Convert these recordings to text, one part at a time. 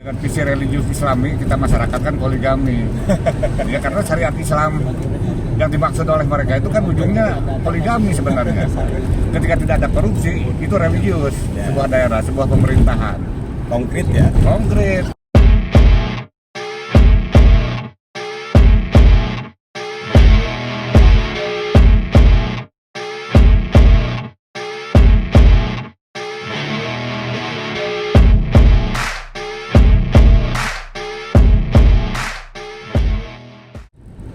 Dengan visi religius Islami, kita masyarakat kan poligami. Ya karena syariat Islam yang dimaksud oleh mereka itu kan ujungnya poligami sebenarnya. Ketika tidak ada korupsi, itu religius sebuah daerah, sebuah pemerintahan. Konkret ya? Konkret.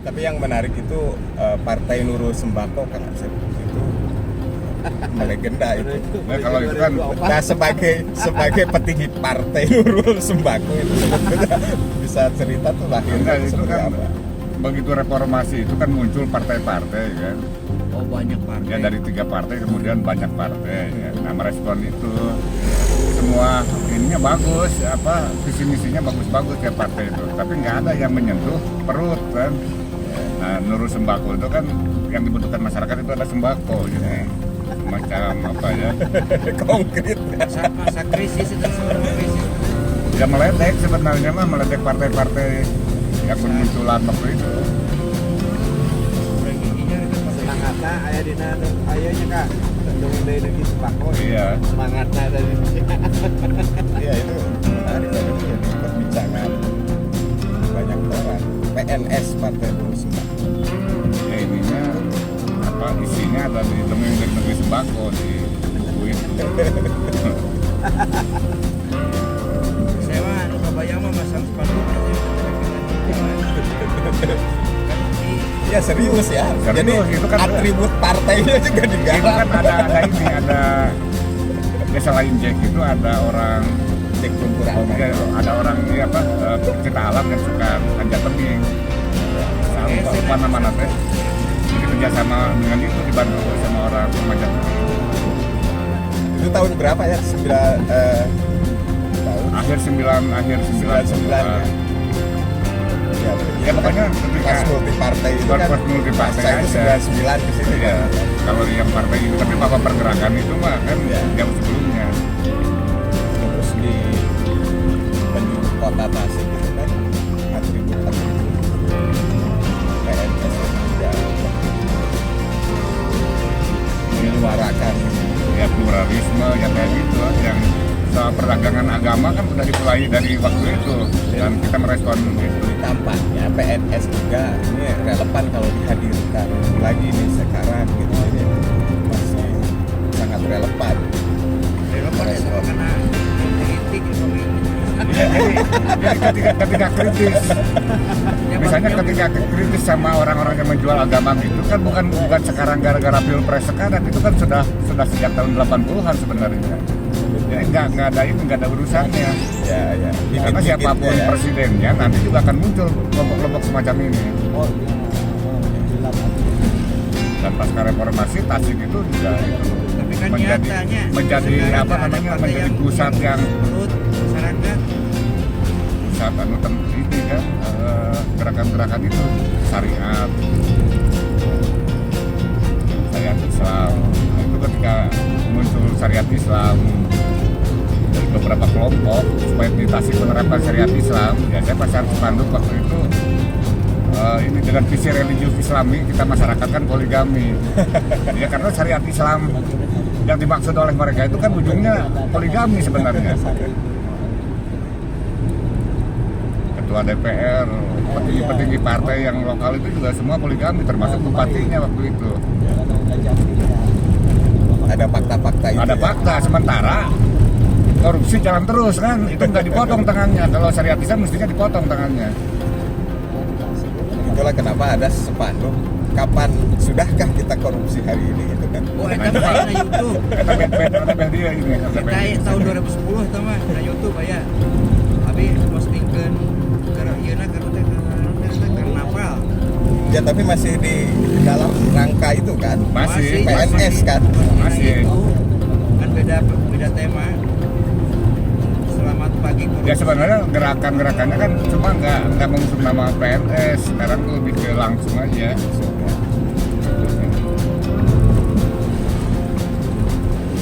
Tapi yang menarik itu Partai Nurul Sembako kan itu melegenda itu. Nah, kalau itu kan Nah, sebagai petinggi Partai Nurul Sembako itu sebetulnya bisa cerita tuh lahirnya itu seperti kan apa? begitu reformasi itu kan muncul partai-partai kan. Oh, banyak partai. Ya dari 3 partai kemudian banyak partai ya. Nah merespon itu semua ininya bagus, visi misinya bagus-bagus ya partai itu, tapi nggak ada yang menyentuh perut kan. Nah Nurul Sembako itu kan yang dibutuhkan masyarakat itu ada sembako gitu, macam apa ya. Konkret ya? Masa krisis itu krisis. Ya meledek sebenarnya mah, meledek partai-partai yang bermunculan waktu itu. Semangatnya ayah dina ayahnya kak dongeng dari negeri sembako. Iya. Semangatnya dari Iya itu menarik ya, itu jadi perbincangan banyak orang. PNS Partai Nurul Sembako. Ya ininya isinya ada di dongeng dari negeri sembako di buku itu. Saya mah anu kabayang mah masang spanduk. Ya serius ya. Serius, Jadi itu kan atribut partainya juga Itu digarap. kan ada ya selain Jack itu ada orang Cek kumpulan. ada orang pecinta alam yang suka panjat tebing. Saya lupa nama teh. Jadi kerjasama dengan itu dibantu sama orang pemanjat tebing. Itu tahun berapa ya? Tahun Akhir 99 ya. Ya pokoknya ketika pas multi partai itu kan pas multi partai masa itu aja. 99 ke sini Ya, kan. kalau yang partai itu tapi apa pergerakan itu mah kan Ya. jauh sebelumnya. Terus di penjuru kota Tasik itu kan atribut PNS juga menyuarakan Ya pluralisme yang kayak gitu yang soal perdagangan agama kan sudah dimulai dari waktu itu dan kita merespon itu. tampaknya PNS juga ini relevan kalau dihadirkan lagi nih sekarang gitu, jadi masih sangat relevan. Merespon. Karena politik Jadi ketika kritis, misalnya ketika kritis sama orang-orang yang menjual agama itu kan bukan sekarang gara-gara pilpres sekarang, itu kan sudah sejak tahun 80-an sebenarnya. Jadi nggak ada urusannya. Ya. Karena siapapun ya. presidennya nanti juga akan muncul kelompok-kelompok semacam ini. Dan pasca reformasi Tasik itu juga tapi kan menjadi menjadi pusat yang menurut masyarakat pusat ini kan gerakan-gerakan itu syariat Islam. Nah, itu ketika muncul syariat Islam dari beberapa kelompok supaya di Tasik menerapkan syariat Islam, ya saya pasang spanduk waktu itu ini dengan visi religius Islami, kita masyarakat kan poligami. Ya karena syariat Islam yang dimaksud oleh mereka itu kan ujungnya poligami sebenarnya. Ketua DPR, petinggi-petinggi partai yang lokal itu juga semua poligami, termasuk bupatinya waktu itu. Ada fakta-fakta itu. Ada ya? fakta, sementara korupsi jalan terus kan, itu nggak dipotong tangannya. Kalau syariat Islam mestinya dipotong tangannya. Itulah kenapa ada spanduk. Kapan sudahkah kita korupsi hari ini gitu kan? oh eta mah aya na YouTube. Kata dia ini. Eta tahun 2010 eta mah na YouTube aya. Abi postingkeun keur ieu karnaval. Ya tapi masih di dalam rangka itu kan? Masih. PNS kan? Masih. Kan beda tema. Selamat pagi korupsi. Ya sebenarnya gerakan-gerakannya kan cuma nggak mengusung nama PNS, sekarang tuh lebih ke langsung aja.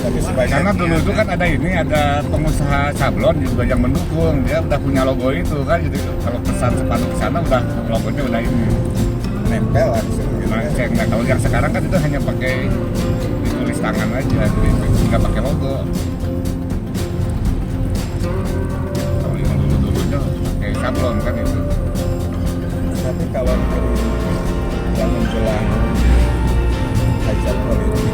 Tapi sebagian Karena dulu itu kan ada pengusaha sablon juga yang mendukung, dia udah punya logo itu kan, jadi kalau pesan sepatu ke sana udah logonya udah ini. nempel langsung gitu. Nah, kalau yang sekarang kan itu hanya pakai ditulis tangan aja, jadi nggak pakai logo. Kalau yang dulu itu pakai sablon kan itu. Tapi kalau yang menjelang hajat politik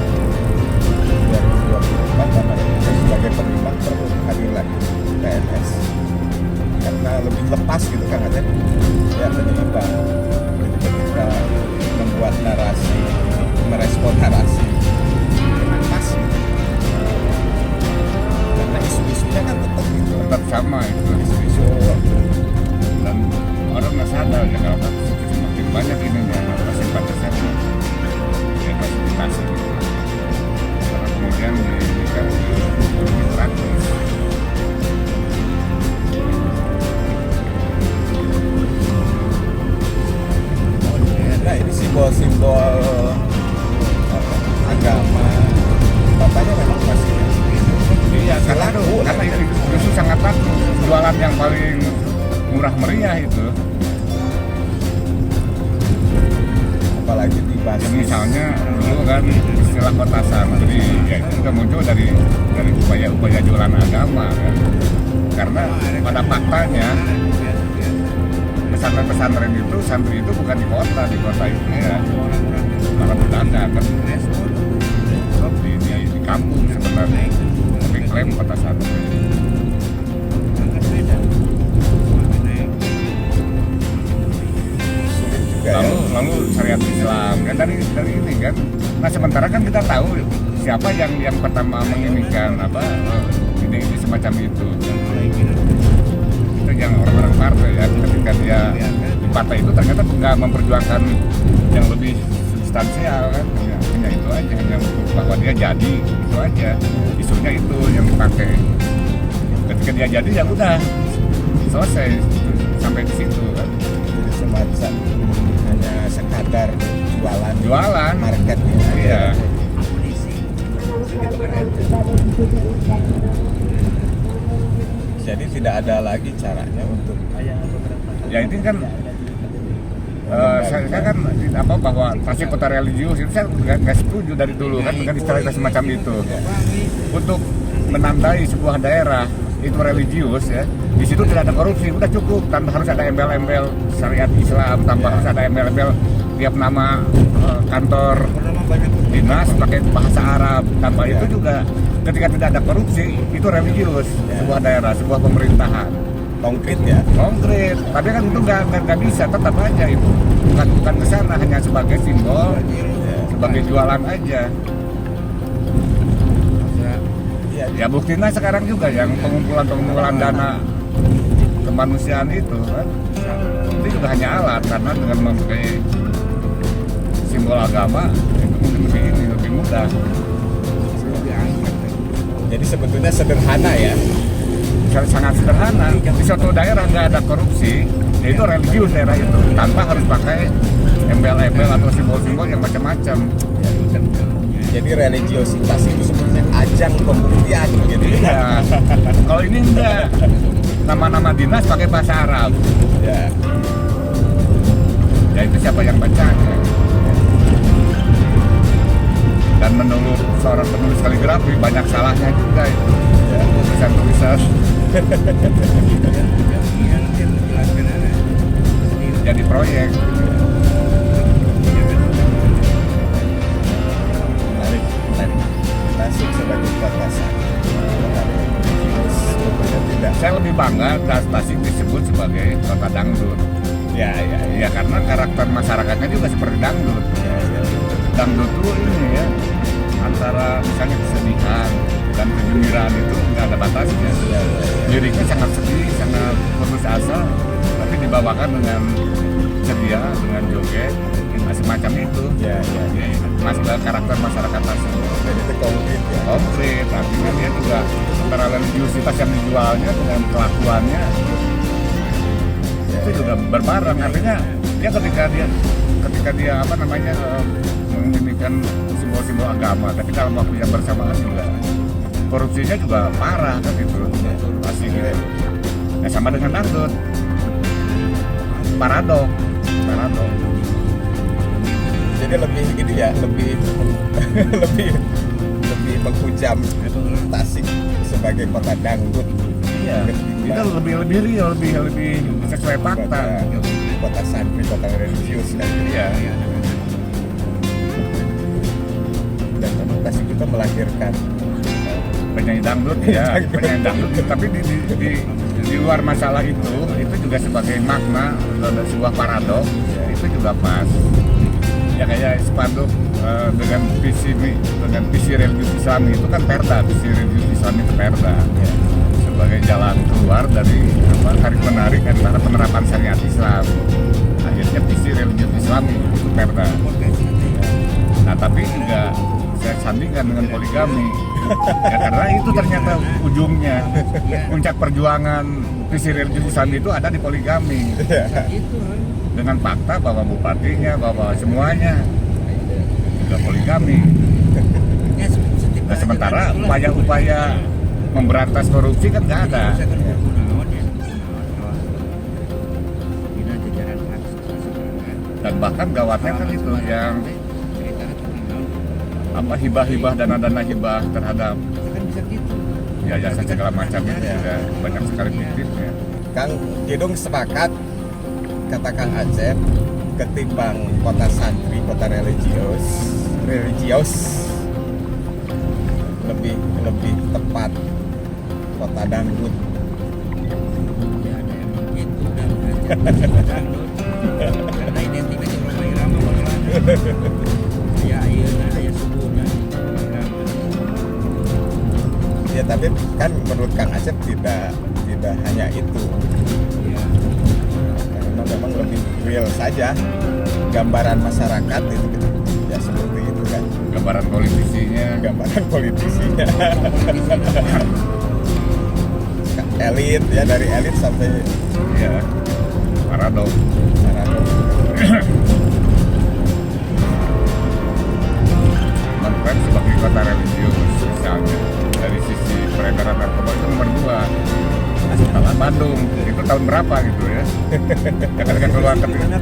2024 karena kita sebagai pemimpin perlu hadir lagi PNS karena lebih lepas gitu kan ada ya penyeimbang ketika kita membuat narasi merespon narasi dengan pas gitu. Karena isu-isunya kan tetap gitu Tetap sama itu isu-isu. Dan orang nggak sadar ya kalau kan semakin banyak ininya pasti simpatisannya ya fasilitasi gitu. Karena kemudian diberikan lebih praktis. nah ini simbol-simbol agama bapaknya memang masih Iya, karena itu justru sangat laku jualan yang paling murah meriah itu. apalagi di Ya, basis misalnya dulu kan istilah kota santri, ya itu juga muncul dari upaya jualan agama kan. Karena pada faktanya pesantren-pesantren itu santri itu bukan di kota itu ya para pedagang kan di kampung sebenarnya, tapi klaim kota santri. juga ya. Lalu syariat Islam kan dari ini kan. Nah sementara kan kita tahu siapa yang pertama menginginkan ide semacam itu. Itu yang orang-orang partai ya, ketika dia di partai itu ternyata nggak memperjuangkan yang lebih substansial kan, hanya itu aja, hanya bahwa dia jadi itu aja, isunya itu yang dipakai. Ketika dia jadi ya udah selesai sampai di situ kan. Jadi semacam hanya sekadar Jualan. marketnya Iya. jadi tidak ada lagi caranya untuk Ya ini kan saya kan bahwa Tasik kota religius itu saya nggak setuju dari dulu kan dengan istilah semacam itu. Untuk menandai sebuah daerah itu religius ya, di situ tidak ada korupsi, udah cukup, tanpa harus ada embel-embel syariat Islam, tanpa harus ada embel-embel tiap nama kantor dinas pakai bahasa Arab, tanpa itu juga ketika tidak ada korupsi itu religius sebuah daerah, sebuah pemerintahan. konkret ya. Konkret, tapi kan itu nggak bisa, tetap aja itu bukan ke sana, hanya sebagai simbol, sebagai jualan aja. Ya buktinya sekarang juga yang pengumpulan dana kemanusiaan itu kan, itu juga hanya alat, karena dengan memakai simbol agama itu mungkin lebih mudah. Jadi sebetulnya sederhana ya. Sangat sederhana, di suatu daerah nggak ada korupsi, yaitu religius daerah itu, tanpa harus pakai embel-embel atau simbol-simbol yang macam-macam. Jadi religiositas itu sebenarnya ajang pembuktian gitu Iya. Kalau ini enggak, nama-nama dinas pakai bahasa Arab, ya. ya itu siapa yang bacanya? Dan menurut seorang penulis kaligrafi banyak salahnya juga itu, ya, tulisan-tulisan. Jadi proyek. Menarik. Tasik sebagai kota tidak. Saya lebih bangga Tasik disebut sebagai kota dangdut. Ya. Ya karena karakter masyarakatnya juga seperti dangdut. Dangdut itu ini ya, antara misalnya kesedihan dan kegembiraan itu nggak ada batasnya. Liriknya sangat sedih, sangat putus asa, tapi dibawakan dengan ceria, dengan joget, semacam itu. Ya. Karakter masyarakat Tasik. Jadi itu konkret ya. Konkret, artinya dia juga antara religiusitas yang dijualnya dengan kelakuannya itu juga berbareng. Artinya dia ketika dia menginginkan simbol-simbol agama, tapi dalam waktu yang bersamaan juga korupsinya juga parah kan itu pasti gitu. Nah, sama dengan dangdut, paradok. Jadi lebih gitu ya, lebih lebih menghujam Tasik sebagai kota dangdut. Iya, itu lebih real, lebih sesuai fakta. Kota santri, kota religius kan. Iya. Dan memang Tasik juga melahirkan Penyanyi dangdut ya, penyanyi dangdut. Tapi di luar masalah itu juga sebagai makna dan sebuah paradok, itu juga pas. Ya kayak spanduk dengan visi religius Islam itu kan perda, visi religius Islam itu perda. Ya. Sebagai jalan keluar dari tarik menarik antara penerapan syariat Islam. Akhirnya visi religius Islam itu perda. Nah tapi juga saya sandingkan dengan poligami. Ya karena itu ternyata ujungnya puncak perjuangan visi religius Islam itu ada di poligami. Dengan fakta bahwa bupatinya, bahwa semuanya juga poligami. Nah sementara upaya-upaya memberantas korupsi kan nggak ada. Dan bahkan gawatnya kan itu yang hibah-hibah, dana-dana hibah terhadap yayasan segala macam itu juga banyak sekali fiktifnya. Kang Kidung sepakat, kata Kang Acep, ketimbang kota santri, kota religius lebih tepat kota dangdut. Ya ada emang gitu dan dangdut karena identitas orang irama ya ya subuhnya Ya tapi kan menurut Kang Acep tidak hanya itu. ya. Karena memang lebih real saja gambaran masyarakat itu ya seperti itu kan, Gambaran politisinya, gambaran politisinya. Elit ya, dari elit sampai ya paradok. Mengklaim sebagai kota religius misalnya dari sisi peredaran narkoba itu nomor 2 setelah Bandung. Itu tahun berapa gitu ya? Ya ketika keluar ketika